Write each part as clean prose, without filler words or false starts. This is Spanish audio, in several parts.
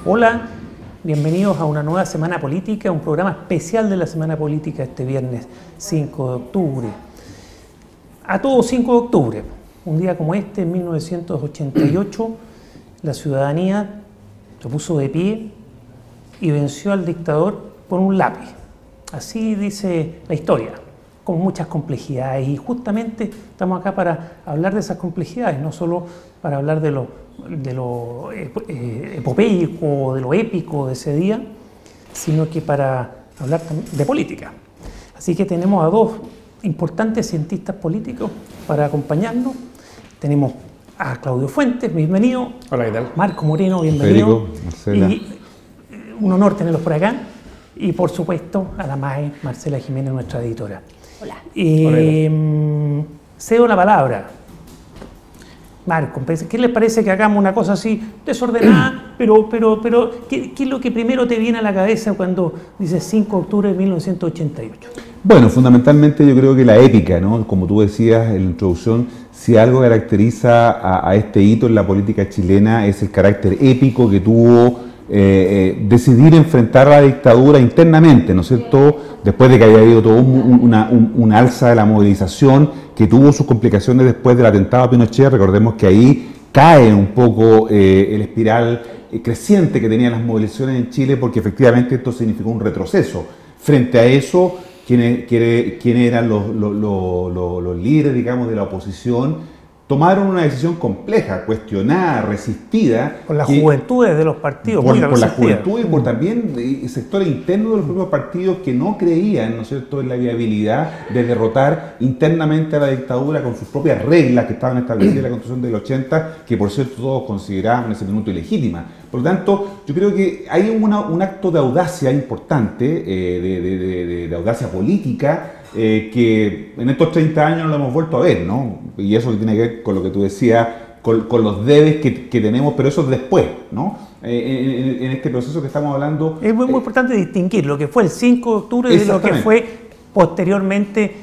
Hola, bienvenidos a una nueva Semana Política, un programa especial de la Semana Política este viernes 5 de octubre. A todo 5 de octubre, un día como este, en 1988, la ciudadanía se puso de pie y venció al dictador por un lápiz. Así dice la historia, con muchas complejidades, y justamente estamos acá para hablar de esas complejidades, no solo para hablar de lo epopeico, de lo épico de ese día, sino que para hablar de política. Así que tenemos a dos importantes cientistas políticos para acompañarnos. Tenemos a Claudio Fuentes, bienvenido. Hola, ¿qué tal? Marco Moreno, bienvenido. Federico, Marcela. Y un honor tenerlos por acá. Y por supuesto a la MAE, Marcela Jiménez, nuestra editora. Hola. Cedo la palabra. Marco, ¿qué les parece que hagamos una cosa así desordenada? pero ¿qué es lo que primero te viene a la cabeza cuando dices 5 de octubre de 1988? Bueno, fundamentalmente yo creo que la épica, ¿no? Como tú decías en la introducción, si algo caracteriza a este hito en la política chilena es el carácter épico que tuvo decidir enfrentar la dictadura internamente, ¿no es cierto? Después de que había habido todo un alza de la movilización que tuvo sus complicaciones después del atentado a Pinochet. Recordemos que ahí cae un poco el espiral creciente que tenían las movilizaciones en Chile, porque efectivamente esto significó un retroceso. Frente a eso, quienes eran los líderes, digamos, de la oposición, tomaron una decisión compleja, cuestionada, resistida. Por las juventudes de los partidos. Por la juventud y por también sectores internos de los propios partidos que no creían, ¿no es cierto?, en la viabilidad de derrotar internamente a la dictadura con sus propias reglas que estaban establecidas en la Constitución del 80, que por cierto todos consideraban en ese minuto ilegítima. Por lo tanto, yo creo que hay un acto de audacia importante, de audacia política, que en estos 30 años no lo hemos vuelto a ver, ¿no? Y eso tiene que ver con lo que tú decías, con los debes que tenemos, pero eso es después, ¿no? En este proceso que estamos hablando. Es muy importante distinguir lo que fue el 5 de octubre de lo que fue posteriormente,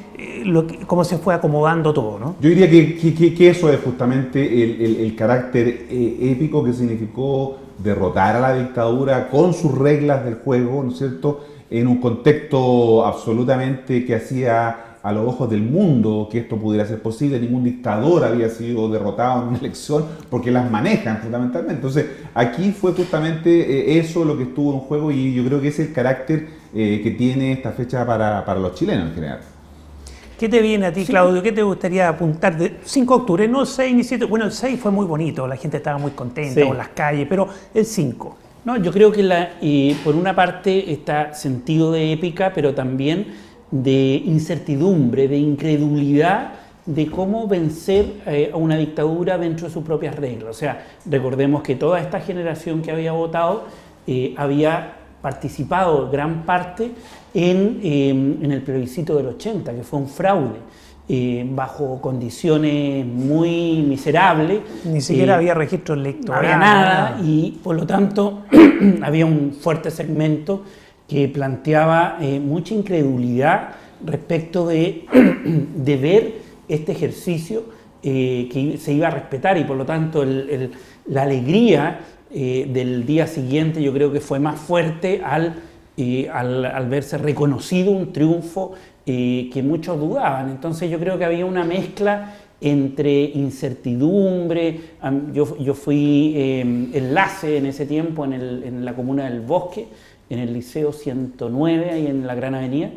cómo se fue acomodando todo, ¿no? Yo diría que eso es justamente el carácter épico que significó derrotar a la dictadura con sus reglas del juego, ¿no es cierto?, en un contexto absolutamente que hacía a los ojos del mundo que esto pudiera ser posible. Ningún dictador había sido derrotado en una elección porque las manejan fundamentalmente. Entonces aquí fue justamente eso lo que estuvo en juego, y yo creo que ese es el carácter que tiene esta fecha para los chilenos en general. ¿Qué te viene a ti, Claudio? ¿Qué te gustaría apuntar de 5 de octubre? No el 6 ni 7. Bueno, el 6 fue muy bonito, la gente estaba muy contenta con las calles, pero el 5. No, yo creo que por una parte está sentido de épica, pero también de incertidumbre, de incredulidad de cómo vencer a una dictadura dentro de sus propias reglas. O sea, recordemos que toda esta generación que había votado había participado gran parte en el plebiscito del 80, que fue un fraude. Bajo condiciones muy miserables. Ni siquiera había registro electoral. No había nada, y por lo tanto había un fuerte segmento que planteaba mucha incredulidad respecto de ver este ejercicio que se iba a respetar, y por lo tanto la alegría del día siguiente yo creo que fue más fuerte al verse reconocido un triunfo que muchos dudaban. Entonces yo creo que había una mezcla entre incertidumbre. Yo fui enlace en ese tiempo en la comuna del Bosque, en el Liceo 109, ahí en la Gran Avenida,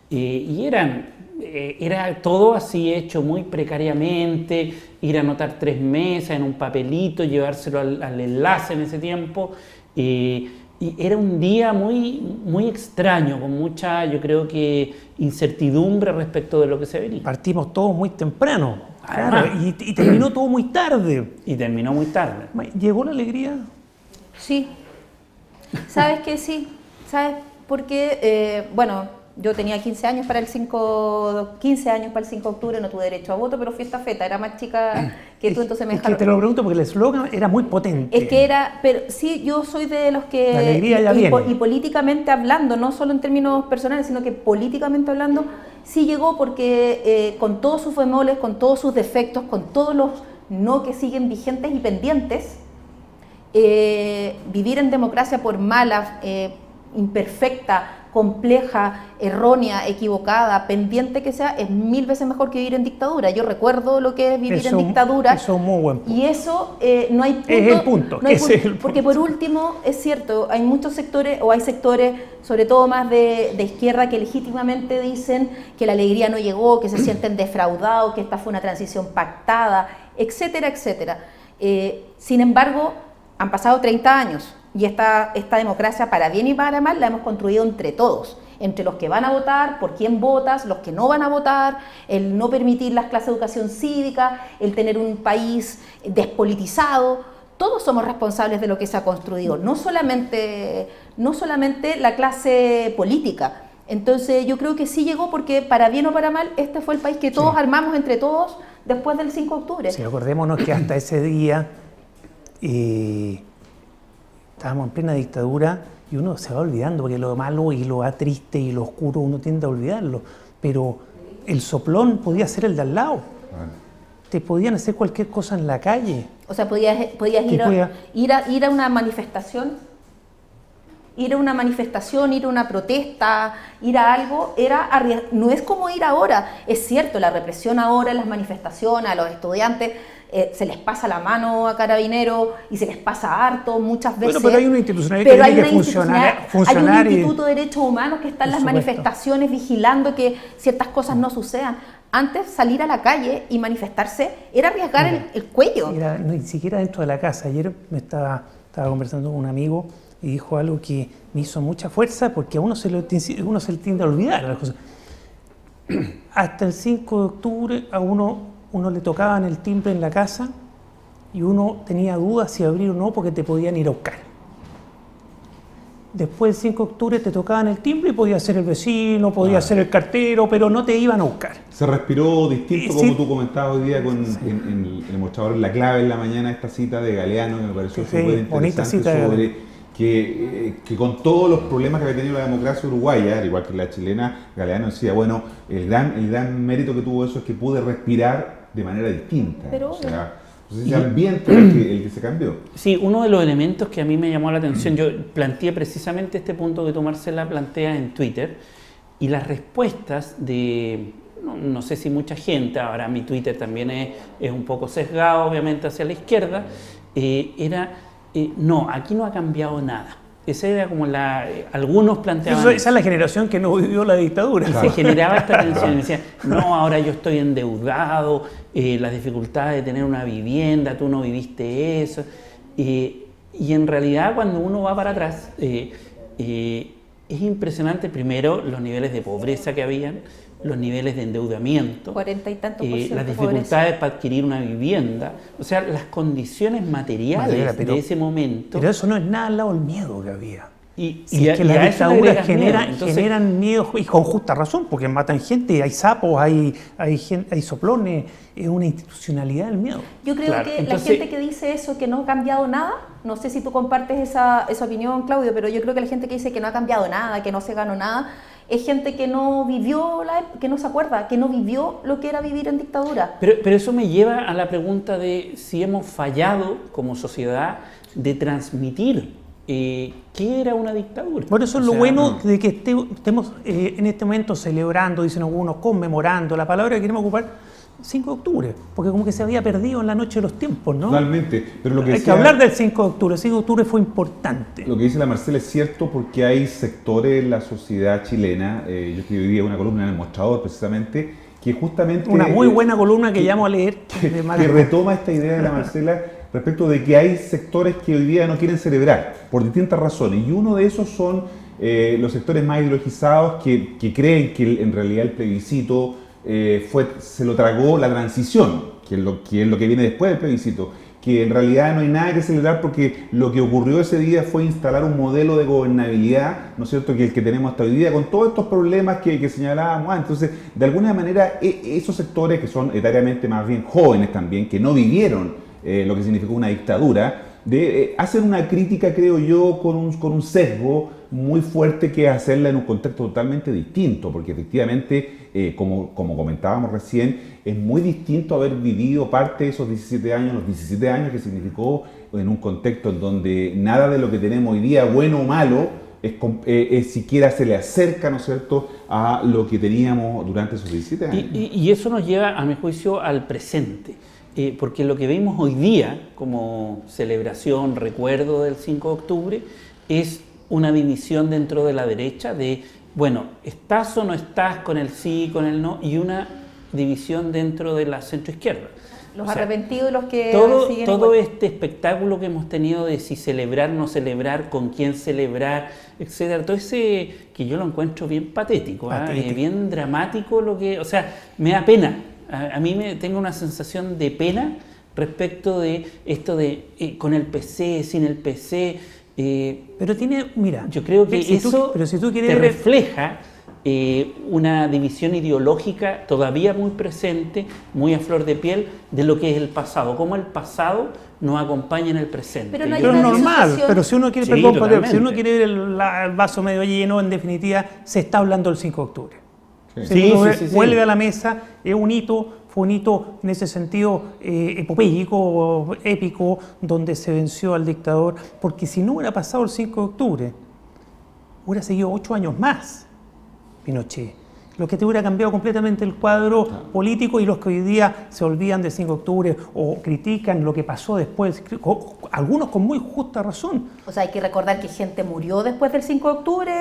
y era todo así hecho muy precariamente, ir a anotar 3 mesas en un papelito, llevárselo al enlace en ese tiempo. Y era un día muy, muy extraño, con mucha, yo creo que, incertidumbre respecto de lo que se venía. Partimos todos muy temprano, claro, y terminó todo muy tarde. Y terminó muy tarde. ¿Llegó la alegría? Sí. ¿Sabes qué? Sí. ¿Sabes por qué? Bueno, yo tenía 15 años para el 5 de octubre, no tuve derecho a voto, pero fui estafeta, era más chica que tú, entonces me dejaron. Es que te lo pregunto porque el eslogan era muy potente. Es que era, pero sí, yo soy de los que... La alegría ya viene. Y políticamente hablando, no solo en términos personales, sino que políticamente hablando, sí llegó porque con todos sus bemoles, con todos sus defectos, con todos los no que siguen vigentes y pendientes, vivir en democracia, por mala, imperfecta, compleja, errónea, equivocada, pendiente que sea, es 1000 veces mejor que vivir en dictadura. Yo recuerdo lo que es vivir en dictadura. Eso es muy buen punto. Y eso no hay punto. Es el punto. No hay punto, porque por último, es cierto, hay muchos sectores, o hay sectores, sobre todo más de izquierda, que legítimamente dicen que la alegría no llegó, que se sienten defraudados, que esta fue una transición pactada, etcétera, etcétera. Sin embargo, han pasado 30 años. Y esta democracia, para bien y para mal, la hemos construido entre todos, entre los que van a votar, por quién votas, los que no van a votar, el no permitir las clases de educación cívica, el tener un país despolitizado. Todos somos responsables de lo que se ha construido, no solamente la clase política. Entonces yo creo que sí llegó porque, para bien o para mal, este fue el país que todos armamos entre todos después del 5 de octubre. Sí, acordémonos que hasta ese día estábamos en plena dictadura y uno se va olvidando, porque lo malo y lo triste y lo oscuro uno tiende a olvidarlo, pero el soplón podía ser el de al lado. Te podían hacer cualquier cosa en la calle. O sea, podías ir a una manifestación, ir a una protesta, ir a algo, no es como ir ahora. Es cierto, la represión ahora en las manifestaciones, a los estudiantes, se les pasa la mano a Carabineros y se les pasa harto muchas veces. Bueno, pero hay una institucionalidad que tiene que funcionar. Hay un Instituto de Derechos Humanos que está en las manifestaciones vigilando que ciertas cosas no sucedan. Antes, salir a la calle y manifestarse era arriesgar el cuello. Ni siquiera dentro de la casa. Ayer estaba conversando con un amigo y dijo algo que me hizo mucha fuerza, porque a uno se le tiende a olvidar las cosas. Hasta el 5 de octubre a uno le tocaban el timbre en la casa y uno tenía dudas si abrir o no, porque te podían ir a buscar. Después del 5 de octubre te tocaban el timbre y podía ser el vecino, podía ser el cartero, pero no te iban a buscar. Se respiró distinto, como tú comentabas hoy día en el mostrador La Clave en la mañana, esta cita de Galeano, que me pareció súper interesante, sobre que con todos los problemas que había tenido la democracia uruguaya, al igual que la chilena, Galeano decía, bueno, el gran mérito que tuvo eso es que pude respirar de manera distinta. Pero, o sea, ese ambiente el que se cambió. Sí, uno de los elementos que a mí me llamó la atención, yo planteé precisamente este punto que tú, Marcela, planteas en Twitter, y las respuestas de, no sé si mucha gente, ahora mi Twitter también es un poco sesgado, obviamente, hacia la izquierda, no, aquí no ha cambiado nada. Esa era como algunos planteaban. Esa es la generación que no vivió la dictadura. Y se generaba esta tensión. Y decían, no, ahora yo estoy endeudado, las dificultades de tener una vivienda, tú no viviste eso. Y en realidad, cuando uno va para atrás, es impresionante, primero, los niveles de pobreza que habían, los niveles de endeudamiento, 40 y tantos por ciento las dificultades para adquirir una vivienda, o sea, las condiciones materiales de ese momento. Pero eso no es nada al lado del miedo que había. Y es que las dictaduras generan miedo, y con justa razón, porque matan gente, hay sapos, hay soplones, es una institucionalidad del miedo. Yo creo que la gente que dice eso, que no ha cambiado nada, no sé si tú compartes esa opinión, Claudio, pero yo creo que la gente que dice que no ha cambiado nada, que no se ganó nada, es gente que no vivió, que no se acuerda, que no vivió lo que era vivir en dictadura. Pero eso me lleva a la pregunta de si hemos fallado como sociedad de transmitir qué era una dictadura. Por eso es lo bueno de que estemos en este momento celebrando, dicen algunos, conmemorando, la palabra que queremos ocupar, 5 de octubre, porque como que se había perdido en la noche de los tiempos, ¿no? Totalmente. Pero lo que hay que hablar del 5 de octubre. El 5 de octubre fue importante. Lo que dice la Marcela es cierto, porque hay sectores en la sociedad chilena, yo escribí una columna en El Mostrador precisamente, que justamente... Una muy buena columna que llamo a leer. Que retoma esta idea de la Marcela respecto de que hay sectores que hoy día no quieren celebrar, por distintas razones, y uno de esos son los sectores más ideologizados que creen que en realidad el plebiscito se lo tragó la transición, que es lo que viene después del plebiscito, que en realidad no hay nada que celebrar porque lo que ocurrió ese día fue instalar un modelo de gobernabilidad, ¿no es cierto?, que el que tenemos hasta hoy día, con todos estos problemas que señalábamos antes. Entonces, de alguna manera, esos sectores que son etariamente más bien jóvenes también, que no vivieron lo que significó una dictadura, hacen una crítica, creo yo, con un sesgo muy fuerte, que es hacerla en un contexto totalmente distinto, porque efectivamente, como comentábamos recién, es muy distinto haber vivido parte de esos 17 años, los 17 años que significó en un contexto en donde nada de lo que tenemos hoy día, bueno o malo, siquiera se le acerca, ¿no es cierto?, a lo que teníamos durante esos 17 años. Y eso nos lleva, a mi juicio, al presente. Porque lo que vemos hoy día como celebración, recuerdo del 5 de octubre, es una división dentro de la derecha de, bueno, ¿estás o no estás con el sí, con el no? Y una división dentro de la centroizquierda. Los arrepentidos y los que siguen todo igual. este espectáculo que hemos tenido de si celebrar, no celebrar, con quién celebrar, etcétera, todo ese que yo lo encuentro bien patético, bien dramático, o sea, me da pena. A mí tengo una sensación de pena respecto de esto de con el PC, sin el PC. Pero mira, yo creo que si eso te refleja una división ideológica todavía muy presente, muy a flor de piel, de lo que es el pasado, cómo el pasado nos acompaña en el presente. Pero no hay Pero es una normal, disociación. pero si uno quiere, Sí, si uno quiere ver el vaso medio lleno, en definitiva, se está hablando del 5 de octubre. Sí, Vuelve a la mesa, es un hito, fue un hito en ese sentido epopéyico, épico, donde se venció al dictador, porque si no hubiera pasado el 5 de octubre, hubiera seguido 8 años más Pinochet. Lo que te hubiera cambiado completamente el cuadro político, y los que hoy día se olvidan del 5 de octubre o critican lo que pasó después, algunos con muy justa razón. O sea, hay que recordar que gente murió después del 5 de octubre,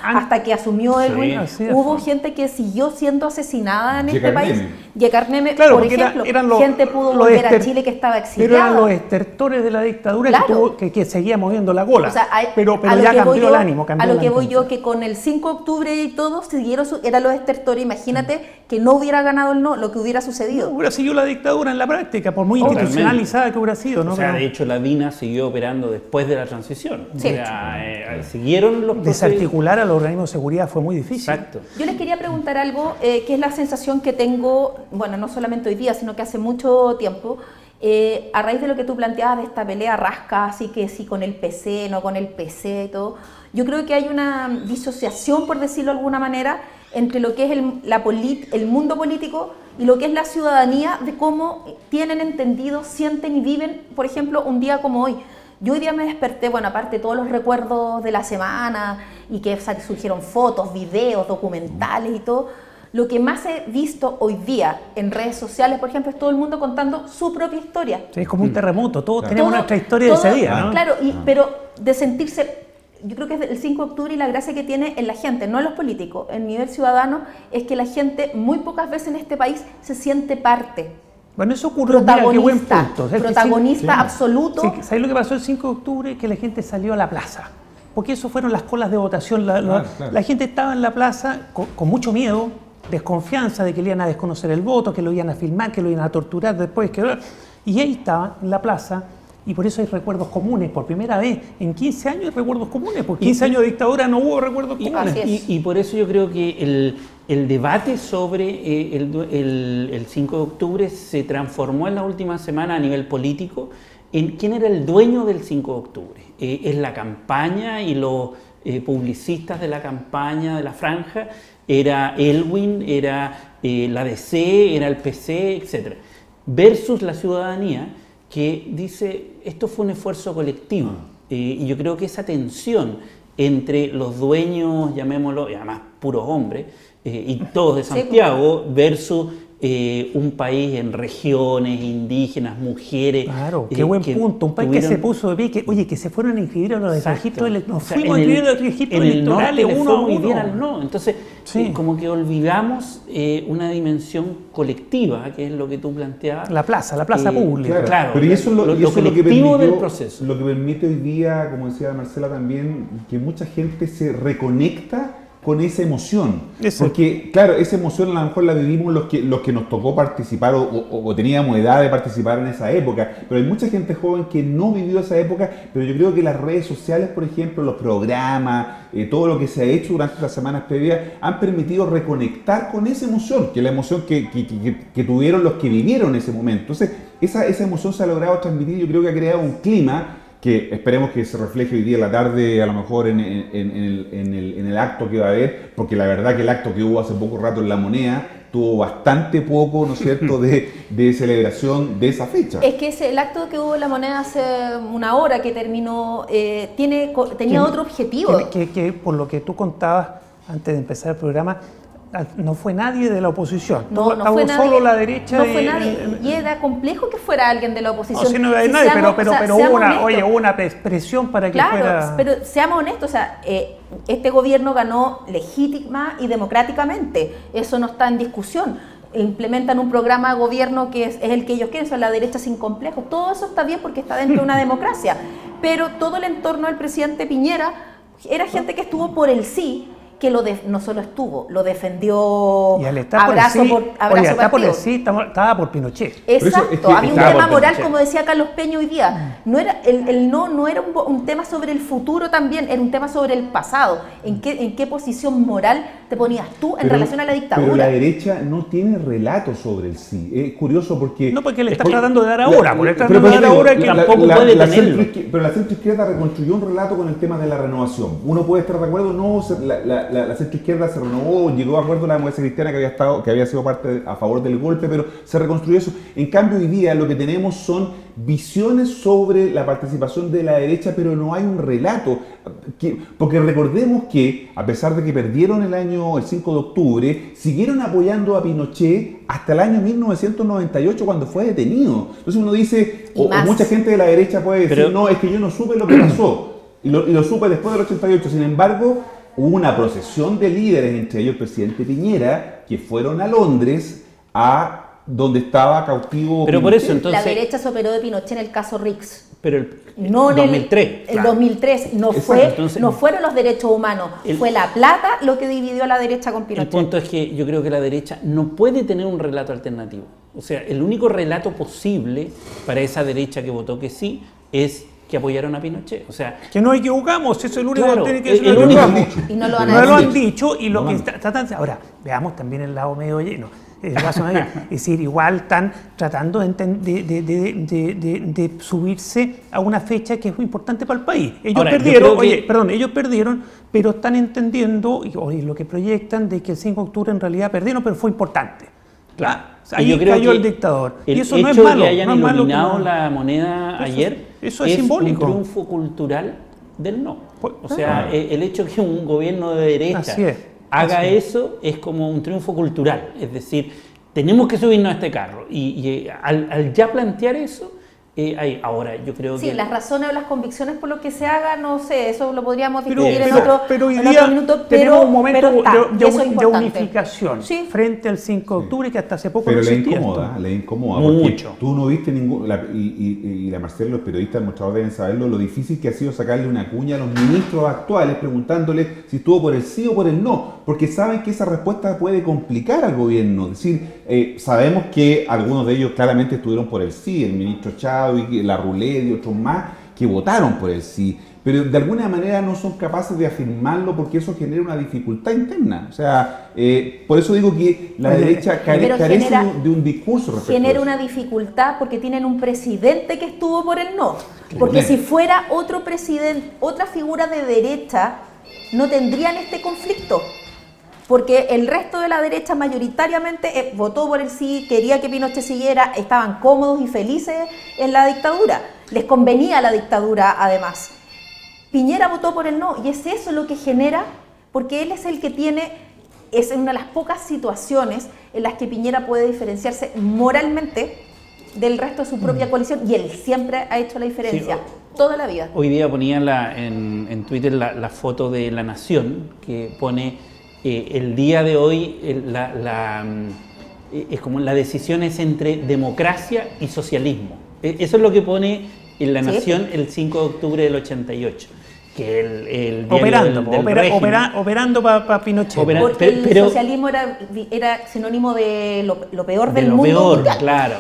hasta que asumió el gobierno. Hubo gente que siguió siendo asesinada en este país. Yecar Meme, claro, por ejemplo, gente pudo volver a Chile que estaba exiliada. Pero eran los estertores de la dictadura, claro, que seguía moviendo la cola. O sea, pero ya cambió el ánimo. A lo que voy yo, que con el 5 de octubre y todo, siguieron eran los estertores. Imagínate que no hubiera ganado el no, lo que hubiera sucedido. No, hubiera seguido la dictadura en la práctica, por muy institucionalizada que hubiera sido, ¿no? O sea, de hecho, la DINA siguió operando después de la transición. Sí. O sea, siguieron los procesos. Desarticular a los organismos de seguridad fue muy difícil. Exacto. Yo les quería preguntar algo, que es la sensación que tengo, bueno, no solamente hoy día, sino que hace mucho tiempo, a raíz de lo que tú planteabas de esta pelea rasca, así que sí con el PC, no con el PC y todo, yo creo que hay una disociación, por decirlo de alguna manera, entre lo que es el mundo político y lo que es la ciudadanía, de cómo tienen entendido, sienten y viven, por ejemplo, un día como hoy. Yo hoy día me desperté, bueno, aparte de todos los recuerdos de la semana y que surgieron fotos, videos, documentales y todo, lo que más he visto hoy día en redes sociales, por ejemplo, es todo el mundo contando su propia historia. Sí, es como un terremoto, todos tenemos nuestra historia de ese día, ¿no? Claro, pero de sentirse, yo creo que es el 5 de octubre y la gracia que tiene en la gente, no en los políticos, en nivel ciudadano, es que la gente muy pocas veces en este país se siente parte. Bueno, eso ocurrió, mira, qué buen punto. Protagonista absoluto. Sí, ¿sabes lo que pasó el 5 de octubre? Que la gente salió a la plaza. Porque eso fueron las colas de votación. La gente estaba en la plaza con mucho miedo, desconfianza de que le iban a desconocer el voto, que lo iban a filmar, que lo iban a torturar después. Y ahí estaba, en la plaza, y por eso hay recuerdos comunes. Por primera vez en 15 años hay recuerdos comunes. Por 15 años de dictadura no hubo recuerdos comunes. Y por eso yo creo que el debate sobre el 5 de octubre se transformó en la última semana a nivel político en quién era el dueño del 5 de octubre. Es la campaña y los publicistas de la campaña de la franja, era Elwin, era la DC, era el PC, etc. Versus la ciudadanía, que dice, esto fue un esfuerzo colectivo. Y yo creo que esa tensión entre los dueños, llamémoslo, y además puros hombres, y todos de Santiago, versus un país en regiones, indígenas, mujeres. Claro, qué buen punto. Un país que se puso de pie, que se fueron a inscribir a los registros electorales. Nos fuimos a inscribir a los registros electorales uno a uno. Entonces, como que olvidamos una dimensión colectiva, que es lo que tú planteabas. La plaza pública. Claro, pero y eso es lo que permitió, del proceso. Lo que permite hoy día, como decía Marcela también, que mucha gente se reconecta con esa emoción. Porque, claro, esa emoción a lo mejor la vivimos los que nos tocó participar o teníamos edad de participar en esa época, pero hay mucha gente joven que no vivió esa época, pero yo creo que las redes sociales, por ejemplo, los programas, todo lo que se ha hecho durante las semanas previas, han permitido reconectar con esa emoción, que es la emoción que tuvieron los que vivieron ese momento. Entonces, esa emoción se ha logrado transmitir, yo creo que ha creado un clima que esperemos que se refleje hoy día en la tarde, a lo mejor en el acto que va a haber, porque la verdad que el acto que hubo hace poco rato en La Moneda tuvo bastante poco, ¿no es cierto?, de celebración de esa fecha. Es que el acto que hubo en La Moneda hace una hora que terminó, tenía otro objetivo. Que por lo que tú contabas antes de empezar el programa, no fue nadie de la oposición. No fue nadie, solo la derecha. No fue nadie. Y era complejo que fuera alguien de la oposición. No, si no había nadie, pero hubo una presión para que fuera... Pero seamos honestos, o sea, este gobierno ganó legítima y democráticamente. Eso no está en discusión. Implementan un programa de gobierno que es el que ellos quieren, son la derecha sin complejos. Todo eso está bien porque está dentro de una democracia. Pero todo el entorno del presidente Piñera era gente que estuvo por el sí, que no solo estuvo, lo defendió y al estar abrazo por el sí, estaba por Pinochet. Exacto, había un tema moral, como decía Carlos Peña hoy día. No era, el no era un tema sobre el futuro también, era un tema sobre el pasado. ¿En qué posición moral te ponías tú en relación a la dictadura? Pero la derecha no tiene relato sobre el sí. Es curioso porque... No, porque le está tratando de dar ahora. Pero la centroizquierda reconstruyó un relato con el tema de la renovación. Uno puede estar de acuerdo, no, la centroizquierda se renovó, llegó a acuerdo la democracia cristiana que había sido parte a favor del golpe, pero se reconstruyó eso. En cambio, hoy día lo que tenemos son visiones sobre la participación de la derecha, pero no hay un relato. Porque recordemos que, a pesar de que perdieron el 5 de octubre, siguieron apoyando a Pinochet hasta el año 1998 cuando fue detenido. Entonces uno dice, o mucha gente de la derecha puede decir, no, es que yo no supe lo que pasó, y lo supe después del 88. Sin embargo, hubo una procesión de líderes, entre ellos el presidente Piñera, que fueron a Londres a donde estaba cautivo pero Pinochet. Por eso, entonces, la derecha se operó de Pinochet en el caso Rix. Pero el 2003. El 2003 no fueron los derechos humanos, fue la plata lo que dividió a la derecha con Pinochet. El punto es que yo creo que la derecha no puede tener un relato alternativo. O sea, el único relato posible para esa derecha que votó que sí es que apoyaron a Pinochet. O sea, que nos equivocamos, eso es el único claro, que tiene que decir. Y no lo han dicho. Y lo que tratan. Ahora, veamos también el lado medio lleno. Es decir, igual están tratando de subirse a una fecha que es muy importante para el país. Ellos perdieron, pero están entendiendo, y lo que proyectan, de que el 5 de octubre en realidad perdieron, pero fue importante. Claro. Ahí cayó el dictador. Y eso no es malo. Que hayan iluminado la moneda ayer eso es simbólico. Un triunfo cultural del no. O sea, el hecho que un gobierno de derecha haga eso es como un triunfo cultural. Es decir, tenemos que subirnos a este carro. Y al ya plantear eso, ahora yo creo que... Sí, las razones o las convicciones por lo que se haga, no sé, eso lo podríamos discutir en otro minuto, tenemos un momento de unificación frente al 5 de octubre que hasta hace poco no existía. Le incomoda mucho. Tú no viste y la Marcela, los periodistas del mostrador deben saberlo, lo difícil que ha sido sacarle una cuña a los ministros actuales preguntándole si estuvo por el sí o por el no, porque saben que esa respuesta puede complicar al gobierno. Es decir, sabemos que algunos de ellos claramente estuvieron por el sí, el ministro Chávez, y la Roulette y otros más que votaron por el sí, pero de alguna manera no son capaces de afirmarlo porque eso genera una dificultad interna. O sea, por eso digo que la derecha carece de un discurso respecto genera una dificultad porque tienen un presidente que estuvo por el no. Porque si fuera otro presidente, otra figura de derecha, no tendrían este conflicto. Porque el resto de la derecha mayoritariamente votó por el sí, quería que Pinochet siguiera, estaban cómodos y felices en la dictadura. Les convenía la dictadura además. Piñera votó por el no y es eso lo que genera, porque él es el que es una de las pocas situaciones en las que Piñera puede diferenciarse moralmente del resto de su propia coalición y él siempre ha hecho la diferencia, toda la vida. Hoy día ponía en Twitter la foto de La Nación que pone... el día de hoy es como la decisión es entre democracia y socialismo. Eso es lo que pone en La Nación el 5 de octubre del 88. Que el operando para Pinochet. Porque el socialismo era sinónimo de lo peor del mundo mundial. Claro.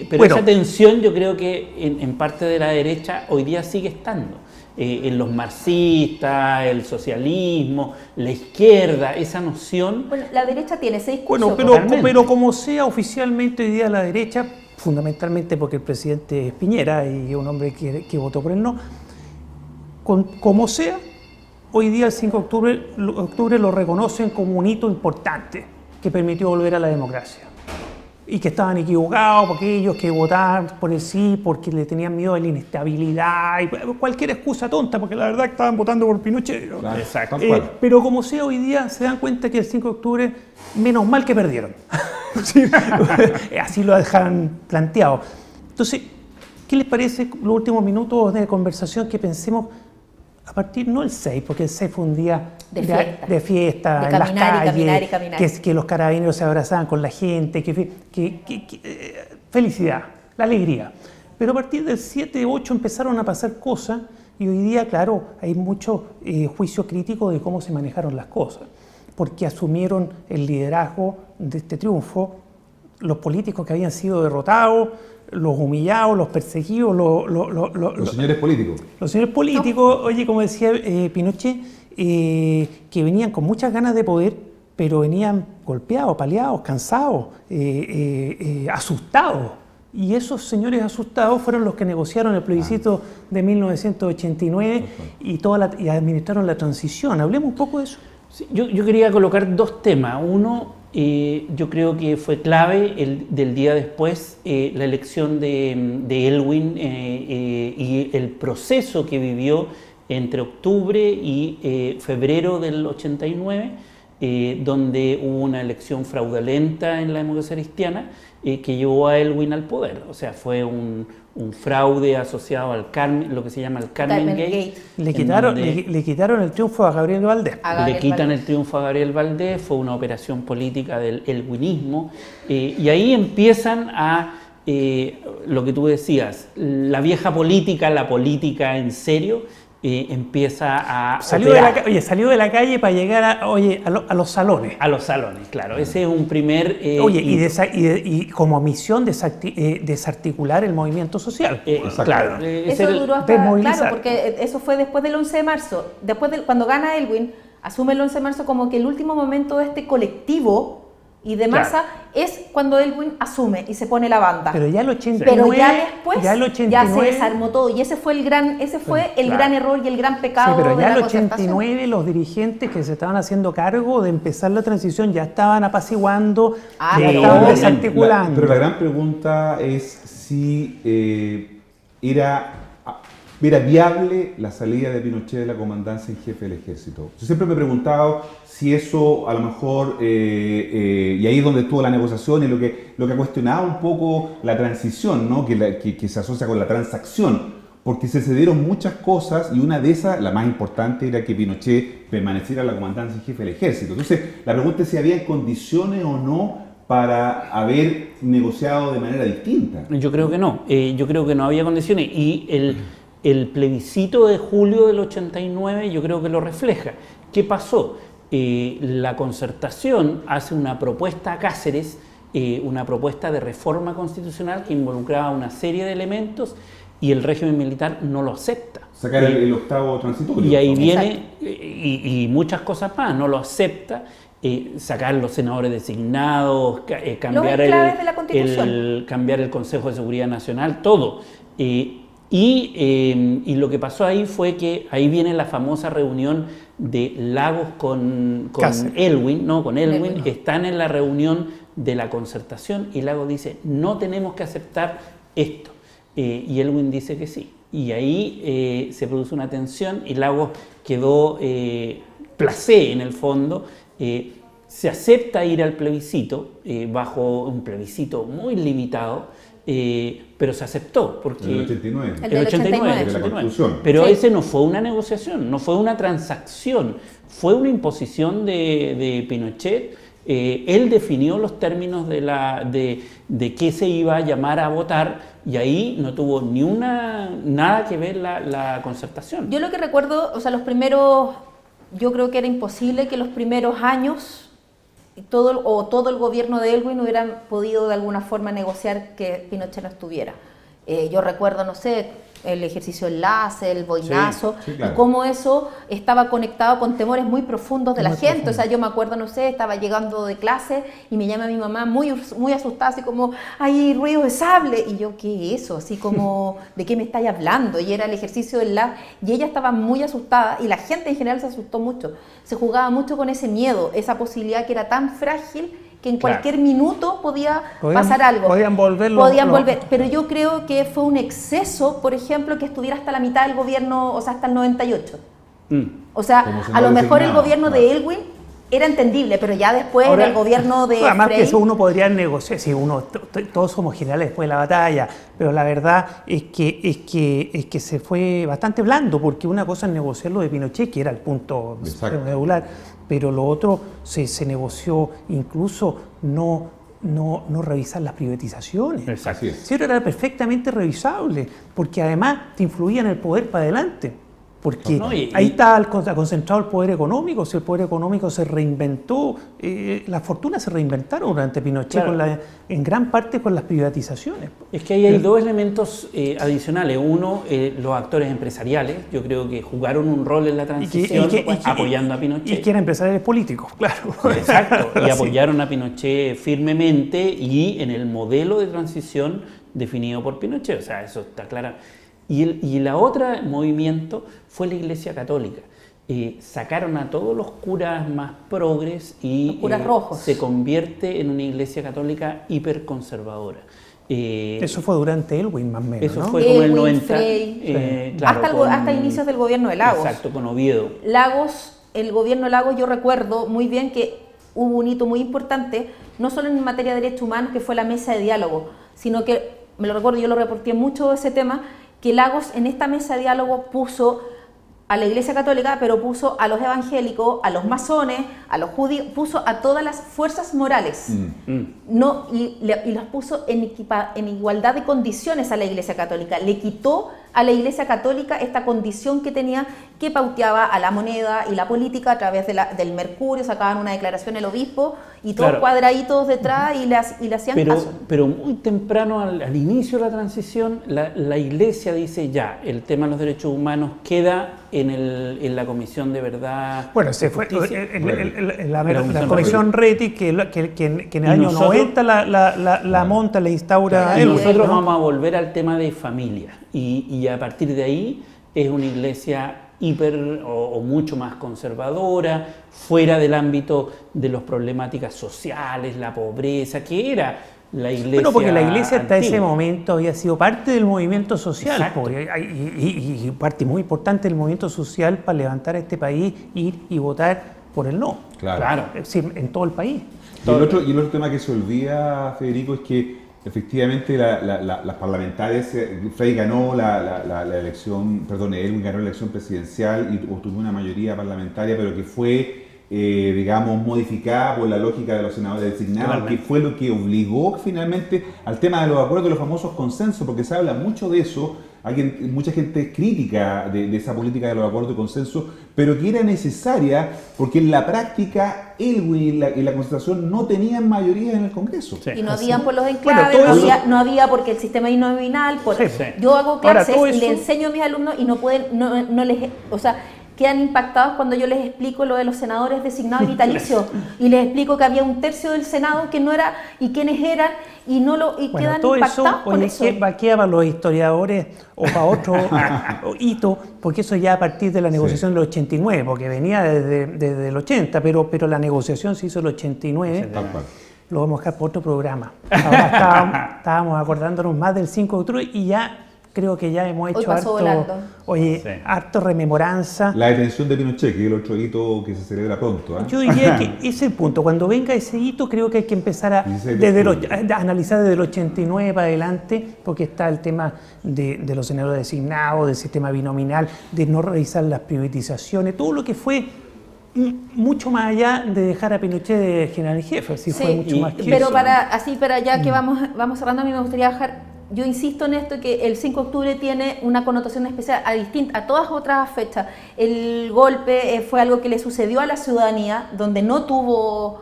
Pero esa tensión yo creo que en parte de la derecha hoy día sigue estando. En los marxistas, el socialismo, la izquierda, esa noción... Bueno, la derecha tiene ese discurso. Pero como sea oficialmente hoy día la derecha fundamentalmente porque el presidente es Piñera y es un hombre que votó por el no. Como sea, hoy día el 5 de octubre lo reconocen como un hito importante que permitió volver a la democracia. Y que estaban equivocados porque ellos que votaban por el sí, porque le tenían miedo a la inestabilidad, y cualquier excusa tonta, porque la verdad que estaban votando por Pinochet, ¿no? Claro, Exacto. Pero como sea, hoy día se dan cuenta que el 5 de octubre, menos mal que perdieron. Sí, así lo dejaron planteado. Entonces, ¿qué les parece los últimos minutos de conversación que pensemos a partir, no el 6, porque el 6 fue un día de fiesta de en las calles, caminar y caminar. que los carabineros se abrazaban con la gente, felicidad, la alegría. Pero a partir del 7, 8 empezaron a pasar cosas y hoy día, claro, hay mucho juicio crítico de cómo se manejaron las cosas, porque asumieron el liderazgo de este triunfo los políticos que habían sido derrotados, los humillados, los perseguidos, los señores políticos. Los señores políticos, oye, como decía Pinochet, que venían con muchas ganas de poder, pero venían golpeados, paliados, cansados, asustados. Y esos señores asustados fueron los que negociaron el plebiscito de 1989 y administraron la transición. Hablemos un poco de eso. Sí, yo quería colocar dos temas. Uno, yo creo que fue clave del día después, la elección de Elwin y el proceso que vivió entre octubre y febrero del 89, donde hubo una elección fraudulenta en la democracia cristiana que llevó a Elwin al poder. O sea, fue un fraude asociado al Carmen, lo que se llama el Carmen Gate. Le quitaron el triunfo a Gabriel Valdés. Le quitan el triunfo a Gabriel Valdés, fue una operación política del elwinismo, y ahí empiezan a, lo que tú decías, la vieja política, la política en serio, empieza a salió de la calle para llegar a los salones. A los salones, claro. Ese es un primer... y como misión desarticular el movimiento social. Claro. Eso duró hasta... Claro, porque eso fue después del 11 de marzo. Cuando gana Elwin, asume el 11 de marzo como que el último momento de este colectivo y de masa es cuando Elwin asume y se pone la banda. Pero ya el 89, pero ya después ya se desarmó todo y ese fue el gran error y el gran pecado. Sí, pero ya de el la 89 los dirigentes que se estaban haciendo cargo de empezar la transición ya estaban apaciguando, ya estaban desarticulando. Pero la gran pregunta es si era viable la salida de Pinochet de la comandancia en jefe del ejército. Yo siempre me he preguntado si eso a lo mejor, y ahí es donde estuvo la negociación y lo que ha cuestionado un poco la transición, ¿no? que se asocia con la transacción, porque se cedieron muchas cosas y una de esas, la más importante, era que Pinochet permaneciera en la comandancia en jefe del ejército. Entonces, la pregunta es si había condiciones o no para haber negociado de manera distinta. Yo creo que no. Yo creo que no había condiciones y el plebiscito de julio del 89 yo creo que lo refleja. ¿Qué pasó? La Concertación hace una propuesta a Cáceres, una propuesta de reforma constitucional que involucraba una serie de elementos y el régimen militar no lo acepta. Sacar el octavo transitorio. Y ahí viene, y muchas cosas más, no lo acepta. Sacar los senadores designados, cambiar el Consejo de Seguridad Nacional, todo. Y lo que pasó ahí fue que ahí viene la famosa reunión de Lagos con Elwin, están en la reunión de la Concertación y Lagos dice, no tenemos que aceptar esto. Y Elwin dice que sí. Y ahí se produce una tensión y Lagos quedó placé en el fondo. Se acepta ir al plebiscito, bajo un plebiscito muy limitado, pero se aceptó porque el 89. El 89. La Constitución. Pero ese no fue una negociación, no fue una transacción, fue una imposición de Pinochet. Él definió los términos de qué se iba a llamar a votar y ahí no tuvo nada que ver la Concertación. Yo lo que recuerdo, yo creo que era imposible que los primeros años todo el gobierno de Elwin hubieran podido de alguna forma negociar que Pinochet no estuviera. Yo recuerdo, no sé, el ejercicio enlace, el boinazo, sí, claro. y cómo eso estaba conectado con temores muy profundos de la Muy gente. profundo. O sea, yo me acuerdo, no sé, estaba llegando de clase y me llama mi mamá muy asustada, así como, hay ruido de sable. Y yo, ¿qué es eso? Así como, ¿de qué me estáis hablando? Y era el ejercicio del enlace. Y ella estaba muy asustada y la gente en general se asustó mucho. Se jugaba mucho con ese miedo, esa posibilidad que era tan frágil que en cualquier minuto podía pasar algo. Podían volver. Pero yo creo que fue un exceso, por ejemplo, que estuviera hasta la mitad del gobierno, o sea, hasta el 98. O sea, Como a senador lo mejor el designado, gobierno claro. de Elwin era entendible, pero ya después Ahora, en el gobierno de además Frey, que eso uno podría negociar, si todos somos generales después de la batalla, pero la verdad es que se fue bastante blando, porque una cosa es negociar lo de Pinochet, que era el punto Exacto. medular, pero lo otro se negoció incluso no revisar las privatizaciones. Exacto. Así es. Sí, era perfectamente revisable, porque además te influía en el poder para adelante. Porque No, ahí está concentrado el poder económico. Si el poder económico se reinventó, las fortunas se reinventaron durante Pinochet, Claro. en gran parte con las privatizaciones. Es que ahí hay dos elementos adicionales. Uno, los actores empresariales, yo creo que jugaron un rol en la transición apoyando a Pinochet. Y que eran empresarios políticos, claro. Exacto, y Sí. apoyaron a Pinochet firmemente y en el modelo de transición definido por Pinochet, o sea, eso está claro. Y la otra movimiento fue la Iglesia Católica. Sacaron a todos los curas más progres y Los curas rojos. se convierte en una Iglesia Católica hiperconservadora. Eso fue durante Elwin, más o menos, Eso ¿no? fue como el Elwin, 90. Frey. Claro, hasta inicios del gobierno de Lagos. Exacto, con Oviedo. Lagos, el gobierno de Lagos, yo recuerdo muy bien que hubo un hito muy importante, no solo en materia de derechos humanos, que fue la mesa de diálogo, sino que, me lo recuerdo, yo lo reporté mucho ese tema, que Lagos en esta mesa de diálogo puso a la Iglesia Católica, pero puso a los evangélicos, a los masones, a los judíos, puso a todas las fuerzas morales. No, y los puso en igualdad de condiciones a la Iglesia Católica. Le quitó a la Iglesia Católica esta condición que tenía, que pauteaba a la moneda y la política a través del mercurio, sacaban una declaración el obispo y todos Claro. cuadraditos detrás y le hacían caso. Pero muy temprano, al inicio de la transición, la Iglesia dice ya, el tema de los derechos humanos queda en la Comisión de Verdad. Bueno, se fue Justicia. la Comisión Reti, que en el Y año nosotros- 90 la monta, la instaura Y Elwin, nosotros ¿no? vamos a volver al tema de familia y a partir de ahí es una iglesia hiper o mucho más conservadora, fuera del ámbito de las problemáticas sociales, la pobreza, que era la iglesia. Bueno, porque la iglesia hasta ese antigua. momento había sido parte del movimiento social, Exacto. y parte muy importante del movimiento social para levantar a este país, ir y votar por el no. Claro. Es decir, en todo el país. Y el otro tema que se olvida, Federico, es que efectivamente las parlamentarias, Frey ganó la elección, perdón, Elwin ganó la elección presidencial y obtuvo una mayoría parlamentaria, pero que fue, digamos, modificada por la lógica de los senadores designados, Totalmente. que fue lo que obligó finalmente al tema de los acuerdos, de los famosos consensos, porque se habla mucho de eso. Mucha gente es crítica de esa política de los acuerdos de consenso, pero que era necesaria porque en la práctica Elwin y la Concertación no tenían mayoría en el Congreso. Sí. Y no habían por los enclaves, Bueno, todo no había porque el sistema innominal. Sí. Yo hago Ahora, clases todo y le eso- enseño a mis alumnos y no pueden, no les, o sea, quedan impactados cuando yo les explico lo de los senadores designados y vitalicios y les explico que había un tercio del Senado que no era y quiénes eran y no lo y Bueno, quedan todo impactados eso, con oye, eso. queda para los historiadores o para otro hito, porque eso ya a partir de la negociación del 89, porque venía desde el 80, pero la negociación se hizo el 89. Tal cual. Lo vamos a dejar para otro programa. Ahora estábamos acordándonos más del 5 de octubre y ya creo que ya hemos Hoy hecho pasó volando. oye, harto rememoranza. La detención de Pinochet, que es el otro hito que se celebra pronto. Yo diría que ese es el punto. Cuando venga ese hito, creo que hay que empezar a 16 de octubre. analizar desde el 89 para adelante, porque está el tema de los senadores designados, del sistema binominal, de no realizar las privatizaciones, todo lo que fue mucho más allá de dejar a Pinochet de general en jefe, sí, fue mucho más que pero eso. para ya que vamos cerrando, a mí me gustaría dejar, yo insisto en esto, que el 5 de octubre tiene una connotación especial a todas otras fechas. El golpe fue algo que le sucedió a la ciudadanía, donde no tuvo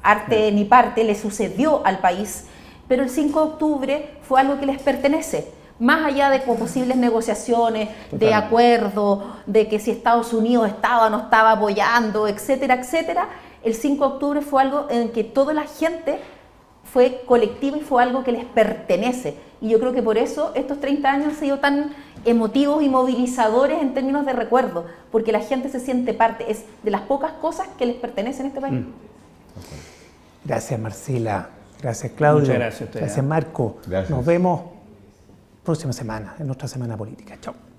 arte ni parte, le sucedió al país, pero el 5 de octubre fue algo que les pertenece, más allá de posibles negociaciones, de acuerdos, de que si Estados Unidos estaba o no estaba apoyando, etcétera, etcétera, el 5 de octubre fue algo en que toda la gente fue colectiva y fue algo que les pertenece. Y yo creo que por eso estos 30 años han sido tan emotivos y movilizadores en términos de recuerdo, porque la gente se siente parte, es de las pocas cosas que les pertenecen en este país. Gracias, Marcela. Gracias, Claudio. Muchas gracias a ustedes. Gracias, Marco. Gracias. Nos vemos próxima semana, en nuestra semana política. Chao.